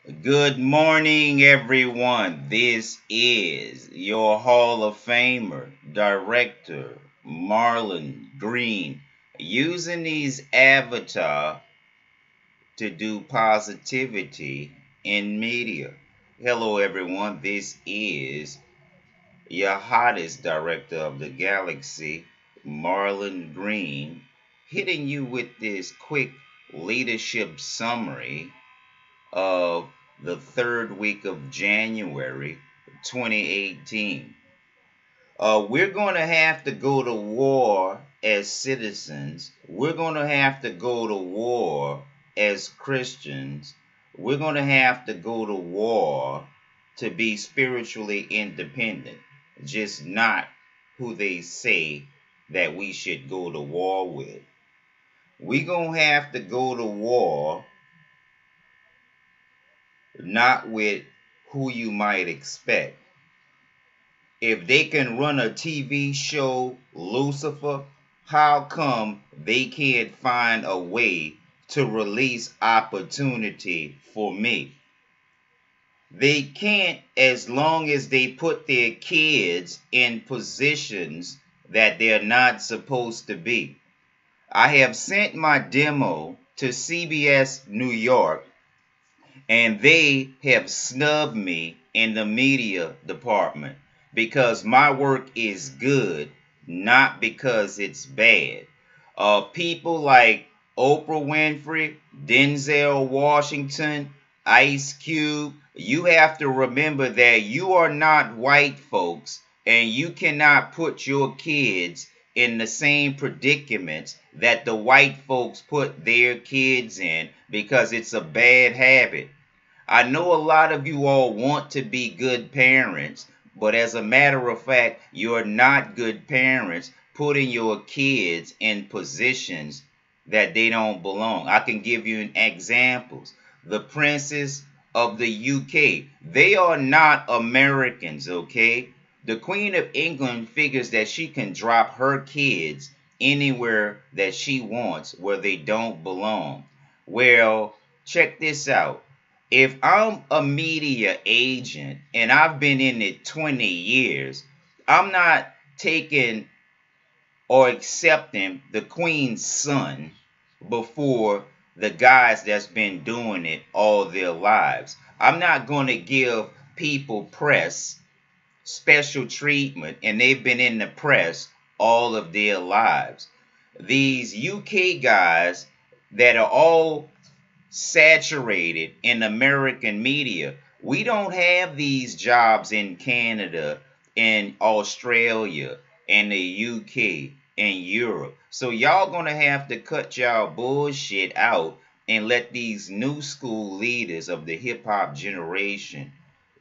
Good morning, everyone. This is your Hall of Famer, Director Marlon Green, using his avatar to do positivity in media. Hello, everyone. This is your hottest director of the galaxy, Marlon Green, hitting you with this quick leadership summary of the third week of January 2018. We're going to have to go to war as citizens. We're going to have to go to war as Christians. We're going to have to go to war to be spiritually independent, just not who they say that we should go to war with. We're going to have to go to war not with who you might expect. If they can run a TV show, Lucifer, how come they can't find a way to release opportunity for me? They can't as long as they put their kids in positions that they're not supposed to be. I have sent my demo to CBS New York, and they have snubbed me in the media department because my work is good, not because it's bad. People like Oprah Winfrey, Denzel Washington, Ice Cube, you have to remember that you are not white folks, and you cannot put your kids in the same predicaments that the white folks put their kids in because it's a bad habit. I know a lot of you all want to be good parents, but as a matter of fact, you're not good parents putting your kids in positions that they don't belong. I can give you examples. The princes of the UK, they are not Americans, okay? The Queen of England figures that she can drop her kids anywhere that she wants where they don't belong. Well, check this out. If I'm a media agent and I've been in it 20 years, I'm not taking or accepting the queen's son before the guys that's been doing it all their lives. I'm not going to give people press special treatment and they've been in the press all of their lives. These UK guys that are all saturated in American media. We don't have these jobs in Canada, in Australia, in the UK, in Europe. So y'all gonna have to cut y'all bullshit out and let these new school leaders of the hip hop generation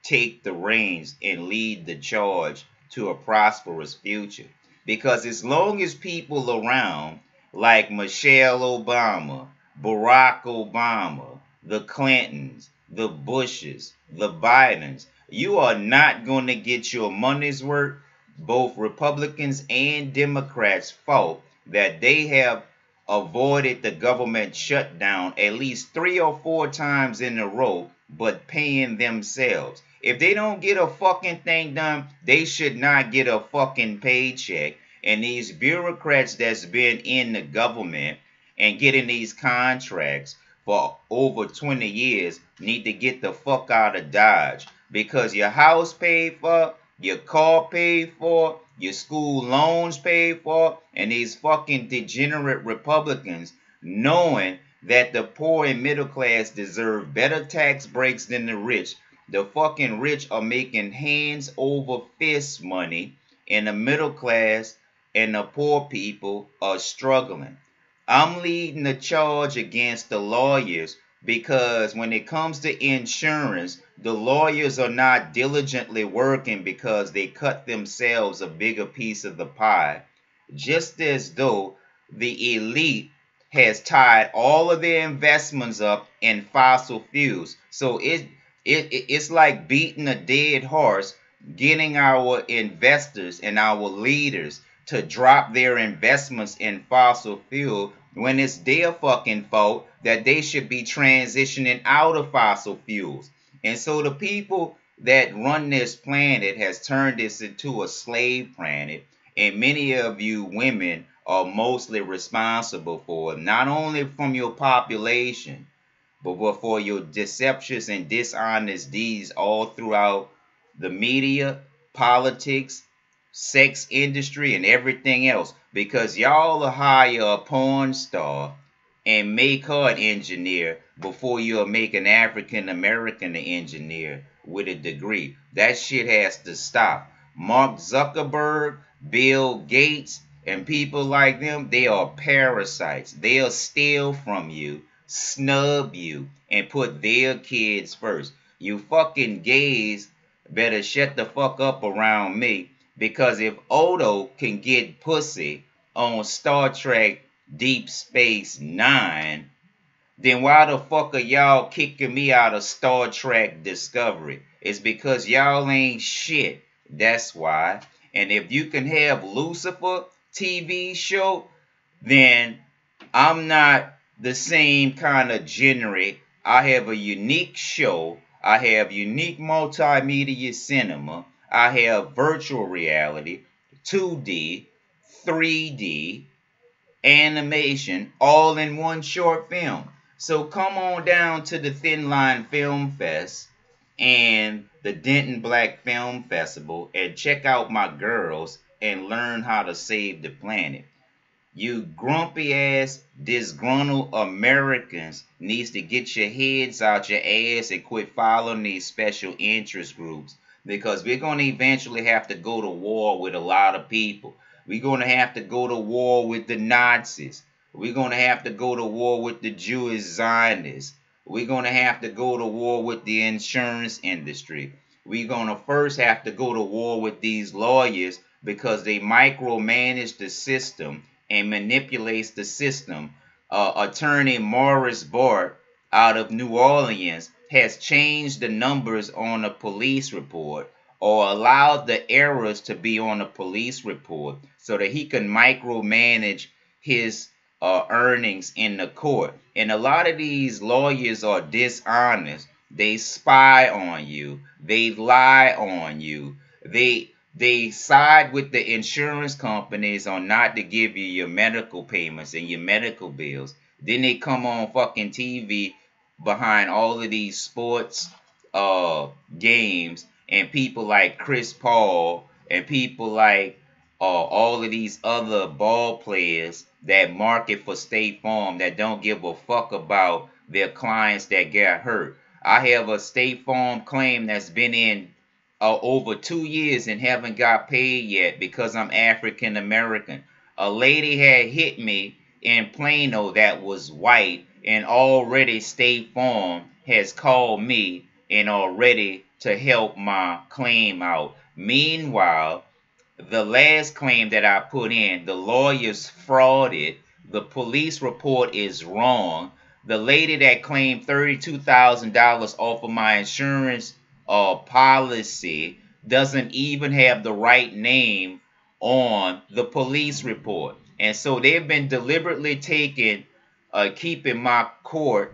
take the reins and lead the charge to a prosperous future. Because as long as people around like Michelle Obama, Barack Obama, the Clintons, the Bushes, the Bidens, you are not going to get your money's worth. Both Republicans and Democrats fault that they have avoided the government shutdown at least 3 or 4 times in a row, but paying themselves. If they don't get a fucking thing done, they should not get a fucking paycheck. And these bureaucrats that's been in the government and getting these contracts for over 20 years need to get the fuck out of Dodge, because your house paid for, your car paid for, your school loans paid for, and these fucking degenerate Republicans, knowing that the poor and middle class deserve better tax breaks than the rich. The fucking rich are making hands over fist money, and the middle class and the poor people are struggling. I'm leading the charge against the lawyers because when it comes to insurance, the lawyers are not diligently working because they cut themselves a bigger piece of the pie, just as though the elite has tied all of their investments up in fossil fuels. So it's like beating a dead horse, getting our investors and our leaders to drop their investments in fossil fuel when it's their fucking fault that they should be transitioning out of fossil fuels. And so the people that run this planet has turned this into a slave planet, and many of you women are mostly responsible for it, not only from your population, but for your deceptions and dishonest deeds all throughout the media, politics, sex industry, and everything else. Because y'all will hire a porn star and make her an engineer before you'll make an African American an engineer with a degree. That shit has to stop. Mark Zuckerberg, Bill Gates, and people like them, they are parasites. They'll steal from you, snub you, and put their kids first. You fucking gays better shut the fuck up around me, because if Odo can get pussy on Star Trek Deep Space Nine, then why the fuck are y'all kicking me out of Star Trek Discovery? It's because y'all ain't shit. That's why. And if you can have Lucifer TV show, then I'm not the same kind of genre. I have a unique show. I have unique multimedia cinema. I have virtual reality, 2D, 3D, animation, all in one short film. So come on down to the Thin Line Film Fest and the Denton Black Film Festival and check out my girls and learn how to save the planet. You grumpy ass, disgruntled Americans needs to get your heads out your ass and quit following these special interest groups, because we're going to eventually have to go to war with a lot of people. We're going to have to go to war with the Nazis. We're going to have to go to war with the Jewish Zionists. We're going to have to go to war with the insurance industry. We're going to first have to go to war with these lawyers because they micromanage the system and manipulates the system. Attorney Morris Bart out of New Orleans has changed the numbers on a police report, or allowed the errors to be on a police report, so that he can micromanage his earnings in the court. And a lot of these lawyers are dishonest. They spy on you. They lie on you. They side with the insurance companies on not to give you your medical payments and your medical bills. Then they come on fucking TV behind all of these sports games, and people like Chris Paul and people like all of these other ball players that market for State Farm that don't give a fuck about their clients that get hurt. I have a State Farm claim that's been in over 2 years and haven't got paid yet because I'm African American. A lady had hit me in Plano that was white, and already State Farm has called me and already to help my claim out. Meanwhile, the last claim that I put in, the lawyers frauded. The police report is wrong. The lady that claimed $32,000 off of my insurance policy doesn't even have the right name on the police report. And so they've been deliberately keeping my court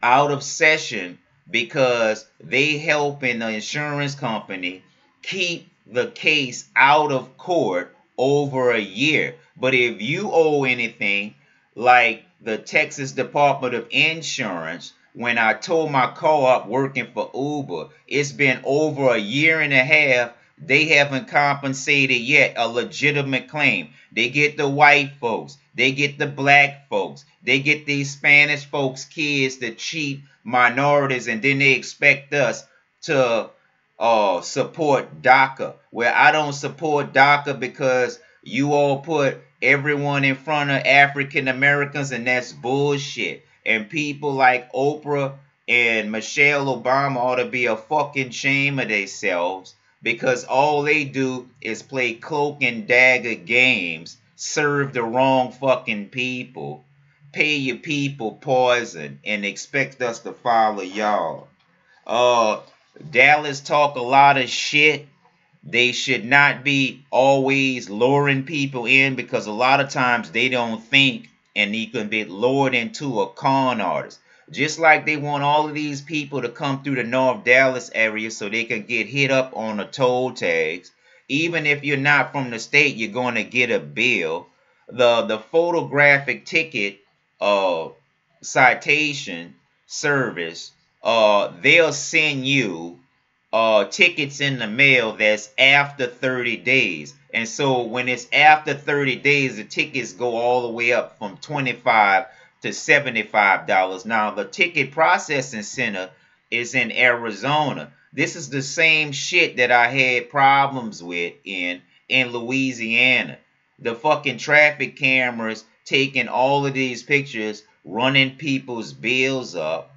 out of session because they helping the insurance company keep the case out of court over a year. But if you owe anything, like the Texas Department of Insurance, when I told my co-op working for Uber, it's been over a year and a half, they haven't compensated yet a legitimate claim. They get the white folks, they get the black folks, they get these Spanish folks' kids to cheat minorities, and then they expect us to support DACA. Where I don't support DACA because you all put everyone in front of African Americans, and that's bullshit. And people like Oprah and Michelle Obama ought to be a fucking shame of themselves, because all they do is play cloak and dagger games, serve the wrong fucking people, pay your people poison, and expect us to follow y'all. Dallas talk a lot of shit, They should not be always luring people in, because a lot of times they don't think, and you can be lured into a con artist. Just like they want all of these people to come through the North Dallas area so they can get hit up on the toll tags. Even if you're not from the state, you're going to get a bill. The photographic ticket citation service, they'll send you tickets in the mail that's after 30 days. And so when it's after 30 days, the tickets go all the way up from $25 to $75. Now, the ticket processing center is in Arizona. This is the same shit that I had problems with in Louisiana. The fucking traffic cameras taking all of these pictures, running people's bills up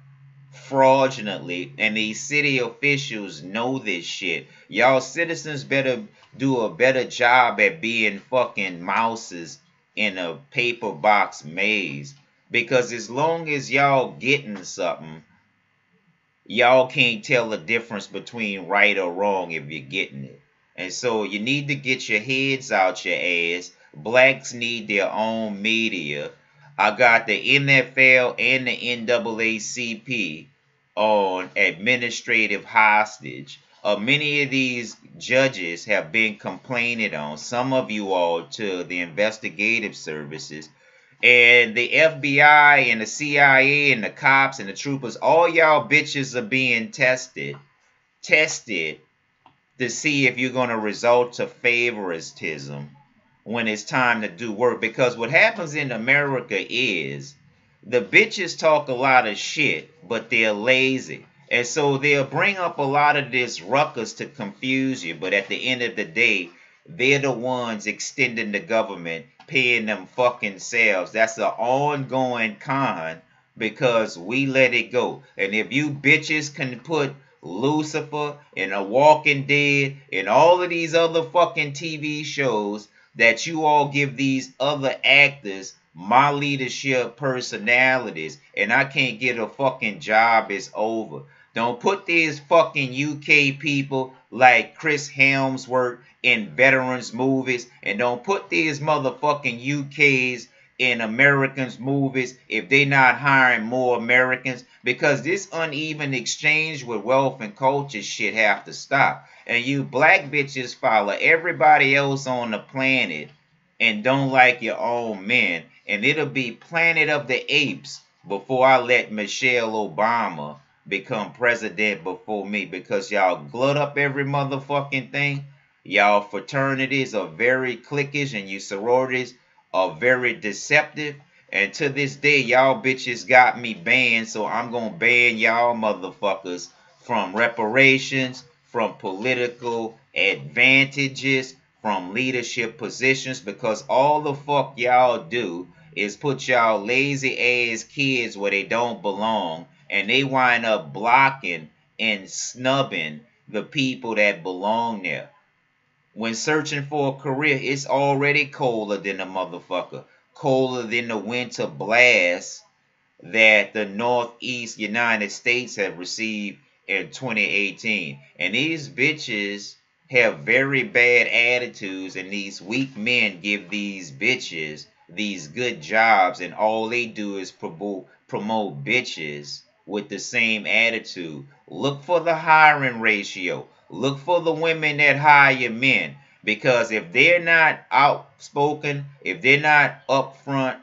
fraudulently, and these city officials know this shit. Y'all citizens better do a better job at being fucking mouses in a paper box maze, because as long as y'all getting something, y'all can't tell the difference between right or wrong if you're getting it. And so you need to get your heads out your ass. Blacks need their own media. I got the NFL and the NAACP on administrative hostage. Many of these judges have been complaining on, some of you all, to the investigative services. And the FBI and the CIA and the cops and the troopers, all y'all bitches are being tested to see if you're going to resort to favoritism when it's time to do work. Because what happens in America is the bitches talk a lot of shit, but they're lazy. And so they'll bring up a lot of this ruckus to confuse you, but at the end of the day, they're the ones extending the government, paying them fucking selves. That's an ongoing con, because we let it go. And if you bitches can put Lucifer and The Walking Dead and all of these other fucking TV shows that you all give these other actors my leadership personalities, and I can't get a fucking job, it's over. Don't put these fucking UK people like Chris Hemsworth in veterans movies, and don't put these motherfucking UKs in Americans movies if they not hiring more Americans, because this uneven exchange with wealth and culture shit have to stop. And you black bitches follow everybody else on the planet and don't like your own men, and it'll be Planet of the Apes before I let Michelle Obama become president before me, because y'all glut up every motherfucking thing. Y'all fraternities are very cliquish, and you sororities are very deceptive. And to this day, y'all bitches got me banned, so I'm gonna ban y'all motherfuckers from reparations, from political advantages, from leadership positions, because all the fuck y'all do is put y'all lazy ass kids where they don't belong, and they wind up blocking and snubbing the people that belong there. When searching for a career, it's already colder than a motherfucker. Colder than the winter blast that the Northeast United States have received in 2018. And these bitches have very bad attitudes, and these weak men give these bitches these good jobs, and all they do is promote bitches with the same attitude. Look for the hiring ratio. Look for the women that hire men, because if they're not outspoken, if they're not upfront,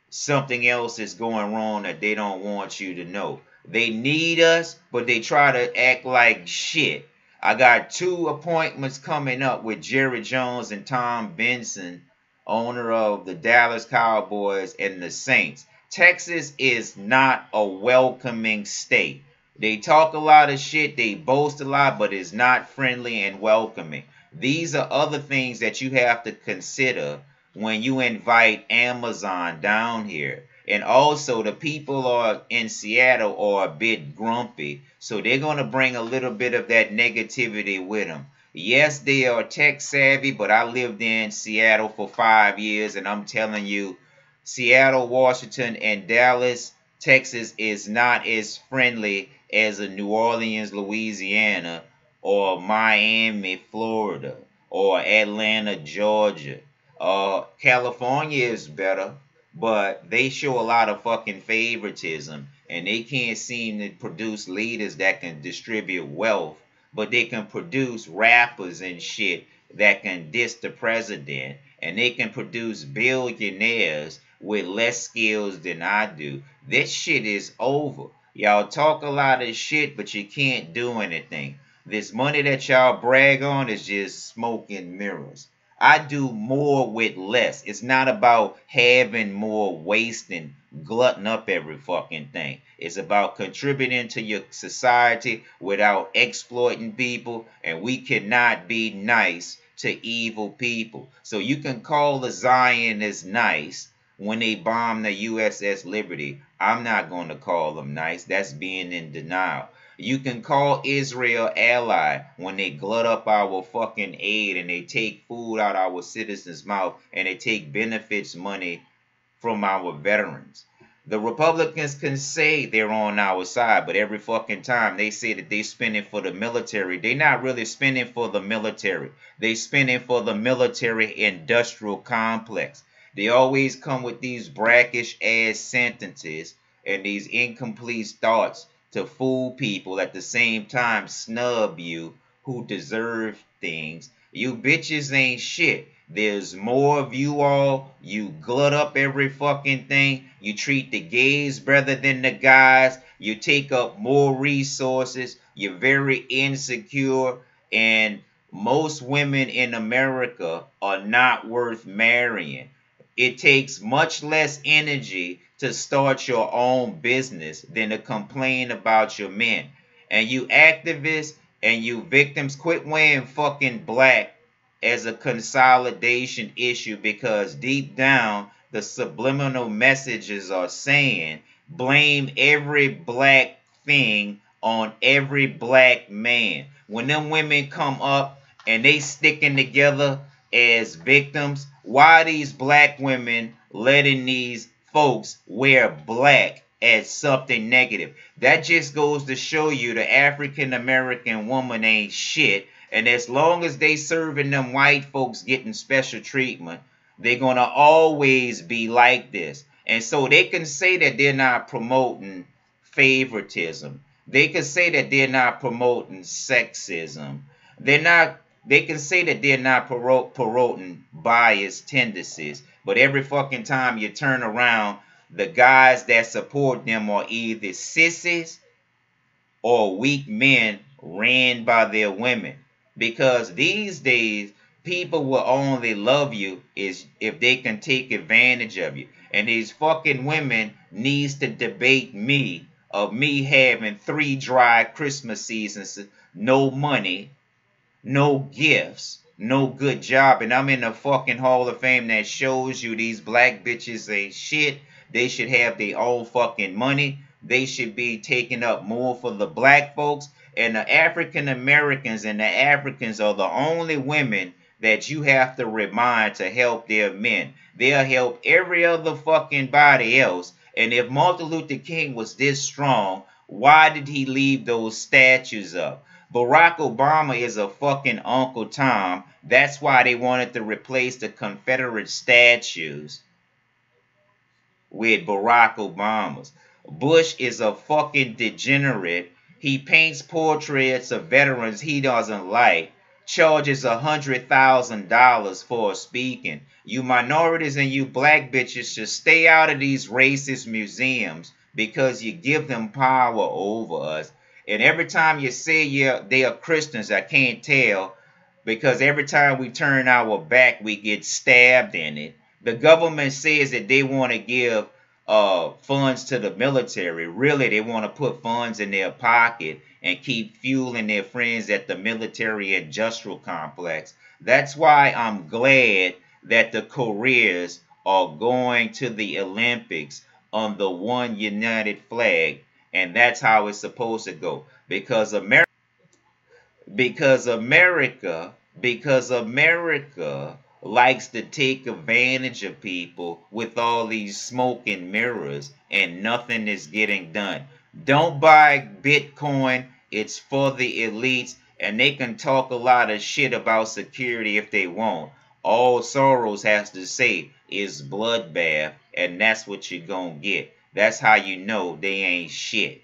something else is going wrong that they don't want you to know. They need us, but they try to act like shit. I got 2 appointments coming up with Jerry Jones and Tom Benson, owner of the Dallas Cowboys and the Saints. Texas is not a welcoming state. They talk a lot of shit, they boast a lot, but it's not friendly and welcoming. These are other things that you have to consider when you invite Amazon down here. And also, the people are in Seattle are a bit grumpy, so they're going to bring a little bit of that negativity with them. Yes, they are tech savvy, but I lived in Seattle for 5 years, and I'm telling you, Seattle, Washington, and Dallas, Texas is not as friendly as a New Orleans, Louisiana, or Miami, Florida, or Atlanta, Georgia. California is better, but they show a lot of fucking favoritism, and they can't seem to produce leaders that can distribute wealth, but they can produce rappers and shit that can diss the president, and they can produce billionaires with less skills than I do. This shit is over. Y'all talk a lot of shit, but you can't do anything. This money that y'all brag on is just smoke and mirrors. I do more with less. It's not about having more, wasting, glutting up every fucking thing. It's about contributing to your society without exploiting people, and we cannot be nice to evil people. So you can call the Zionists nice when they bomb the USS Liberty. I'm not going to call them nice. That's being in denial. You can call Israel ally when they glut up our fucking aid and they take food out our citizens' mouth and they take benefits money from our veterans. The Republicans can say they're on our side, but every fucking time they say that they're spending for the military, they're not really spending for the military. They're spending for the military industrial complex. They always come with these brackish ass sentences and these incomplete thoughts to fool people, at the same time snub you who deserve things. You bitches ain't shit. There's more of you all. You glut up every fucking thing. You treat the gays better than the guys. You take up more resources. You're very insecure. And most women in America are not worth marrying. It takes much less energy to start your own business than to complain about your men. And you activists and you victims, quit wearing fucking black as a consolidation issue, because deep down the subliminal messages are saying blame every black thing on every black man. When them women come up and they sticking together as victims, why these black women letting these folks wear black as something negative? That just goes to show you the African American woman ain't shit. And as long as they serving them white folks getting special treatment, they're going to always be like this. And so they can say that they're not promoting favoritism. They can say that they're not promoting sexism. They can say that they're not promoting biased tendencies. But every fucking time you turn around, the guys that support them are either sissies or weak men ran by their women. Because these days, people will only love you is if they can take advantage of you. And these fucking women needs to debate me of me having 3 dry Christmas seasons, no money, no gifts, no good job, and I'm in the fucking Hall of Fame that shows you these black bitches ain't shit. They should have their own fucking money. They should be taking up more for the black folks. And the African Americans and the Africans are the only women that you have to remind to help their men. They'll help every other fucking body else. And if Martin Luther King was this strong, why did he leave those statues up? Barack Obama is a fucking Uncle Tom. That's why they wanted to replace the Confederate statues with Barack Obama's. Bush is a fucking degenerate. He paints portraits of veterans he doesn't like, charges $100,000 for speaking. You minorities and you black bitches should stay out of these racist museums because you give them power over us. And every time you say they are Christians, I can't tell, because every time we turn our back, we get stabbed in it. The government says that they want to give funds to the military. Really, they want to put funds in their pocket and keep fueling their friends at the military industrial complex. That's why I'm glad that the Koreans are going to the Olympics under one united flag, and that's how it's supposed to go. Because America likes to take advantage of people with all these smoke and mirrors, and nothing is getting done. Don't buy Bitcoin. It's for the elites. And they can talk a lot of shit about security if they want. All Soros has to say is bloodbath, and that's what you're gonna get. That's how you know they ain't shit.